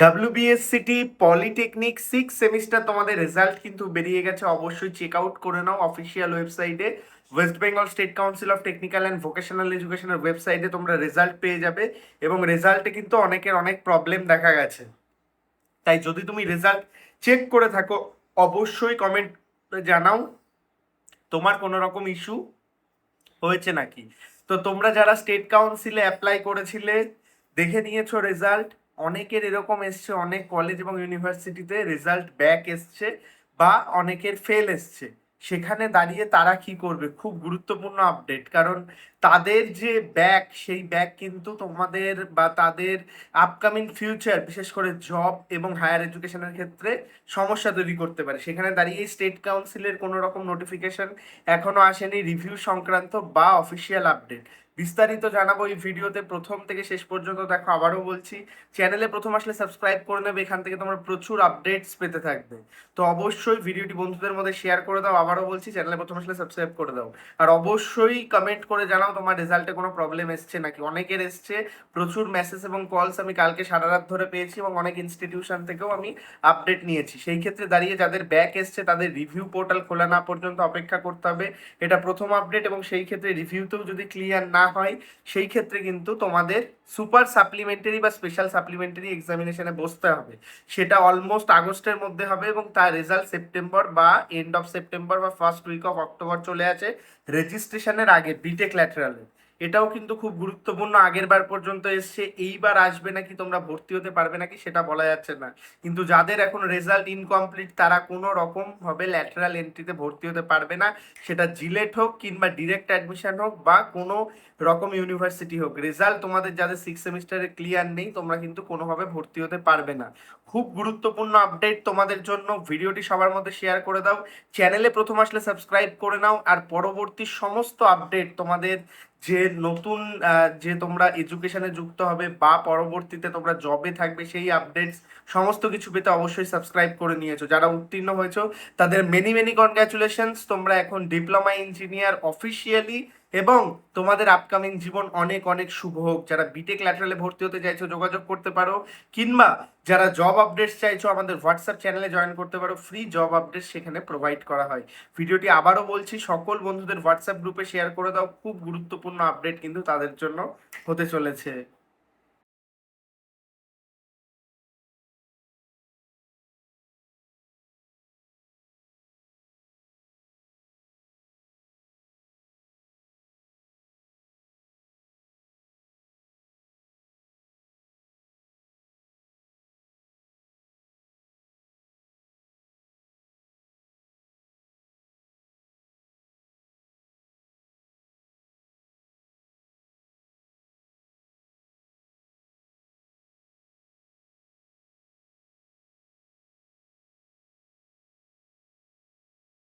WBSCT polytechnic 6 semester তোমাদের result কিন্তু বেরিয়ে গেছে। অবশ্যই চেক আউট করে নাও অফিসিয়াল ওয়েবসাইটে। West Bengal state council of technical and vocational এডুকেশনের ওয়েবসাইটে তোমরা রেজাল্ট পেয়ে যাবে এবং রেজাল্টে কিন্তু অনেকের অনেক প্রবলেম দেখা গেছে। তাই যদি তুমি রেজাল্ট চেক করে থাকো অবশ্যই কমেন্ট জানাও তোমার কোনো রকম ইস্যু হয়েছে নাকি। তো তোমরা যারা স্টেট কাউন্সিলে অ্যাপ্লাই করেছিলে দেখে নিয়েছো রেজাল্ট। অনেকের এরকম এসছে, অনেক কলেজ এবং ইউনিভার্সিটিতে রেজাল্ট ব্যাক এসছে বা অনেকের ফেল এসছে। সেখানে দাঁড়িয়ে তারা কি করবে, খুব গুরুত্বপূর্ণ আপডেট। কারণ তাদের যে ব্যাক, সেই ব্যাক কিন্তু তোমাদের বা তাদের আপকামিং ফিউচার, বিশেষ করে জব এবং হায়ার এডুকেশনের ক্ষেত্রে সমস্যা তৈরি করতে পারে। সেখানে দাঁড়িয়ে স্টেট কাউন্সিলের কোনো রকম নোটিফিকেশন এখনো আসেনি রিভিউ সংক্রান্ত বা অফিসিয়াল আপডেট। বিস্তারিত জানাবো এই ভিডিওতে, প্রথম থেকে শেষ পর্যন্ত দেখো। আবারও বলছি, চ্যানেলে প্রথম আসলে সাবস্ক্রাইব করে নেবে, এখান থেকে তোমরা প্রচুর আপডেটস পেতে থাকবে। তো অবশ্যই ভিডিওটি বন্ধুদের মধ্যে শেয়ার করে দাও। আবারও বলছি, চ্যানেলে প্রথম আসলে সাবস্ক্রাইব করে দাও। আর অবশ্যই কমেন্ট করে জানাও তোমার রেজাল্টে কোনো প্রবলেম এসছে নাকি। অনেকের এসছে, প্রচুর মেসেজ এবং কলস আমি কালকে সারা রাত ধরে পেয়েছি এবং অনেক ইনস্টিটিউশন থেকেও আমি আপডেট নিয়েছি। সেই ক্ষেত্রে দাঁড়িয়ে যাদের ব্যাক এসছে তাদের রিভিউ পোর্টাল খোলা না পর্যন্ত অপেক্ষা করতে হবে। এটা প্রথম আপডেট এবং সেই ক্ষেত্রে রিভিউতেও যদি ক্লিয়ার না হয় সেই ক্ষেত্রে কিন্তু তোমাদের সুপার সাপ্লিমেন্টারি বা স্পেশাল সাপ্লিমেন্টারি এক্সামিনেশনে বসতে হবে। সেটা অলমোস্ট আগস্টের মধ্যে হবে এবং তার রেজাল্ট সেপ্টেম্বর বা এন্ড অফ সেপ্টেম্বর বা ফার্স্ট উইক অফ অক্টোবর চলে আছে রেজিস্ট্রেশনের আগে বিটেক ল্যাটারালে। এটাও কিন্তু খুব গুরুত্বপূর্ণ। আগের বার পর্যন্ত এসছে, এইবার আসবে নাকি, তোমরা ভর্তি হতে পারবে নাকি সেটা বলা যাচ্ছে না। কিন্তু যাদের এখন রেজাল্ট ইনকমপ্লিট তারা কোনো রকম ভাবে ল্যাটারাল এন্ট্রিতে ভর্তি হতে পারবে না। সেটা জিলেট হোক কিংবা ডিরেক্ট অ্যাডমিশন হোক বা কোনো রকম ইউনিভার্সিটি হোক, রেজাল্ট তোমাদের যাদের 6 সেমিস্টারে ক্লিয়ার নেই তোমরা কিন্তু কোনোভাবে ভর্তি হতে পারবে না। খুব গুরুত্বপূর্ণ আপডেট তোমাদের জন্য। ভিডিওটি সবার মধ্যে শেয়ার করে দাও, চ্যানেলে প্রথম আসলে সাবস্ক্রাইব করে নাও। আর পরবর্তী সমস্ত আপডেট তোমাদের যে নতুন যে তোমরা এডুকেশনে যুক্ত হবে বা পরবর্তীতে তোমরা জবে থাকবে সেই আপডেটস সমস্ত কিছু পেতে অবশ্যই সাবস্ক্রাইব করে নিয়েছো। যারা উত্তীর্ণ হয়েছো তাদের মেনি মেনি কনগ্রাচুলেশনস। তোমরা এখন ডিপ্লোমা ইঞ্জিনিয়ার অফিসিয়ালি এবং তোমাদের আপকামিং জীবন অনেক অনেক শুভ হোক। যারা বিটেক ল্যাটারালে ভর্তি হতে চাইছো যোগাযোগ করতে পারো, কিংবা যারা জব আপডেটস চাইছো আমাদের হোয়াটসঅ্যাপ চ্যানেলে জয়েন করতে পারো। ফ্রি জব আপডেটস সেখানে প্রোভাইড করা হয়। ভিডিওটি আবারও বলছি, সকল বন্ধুদের হোয়াটসঅ্যাপ গ্রুপে শেয়ার করে দাও। খুব গুরুত্বপূর্ণ আপডেট কিন্তু তাদের জন্য হতে চলেছে।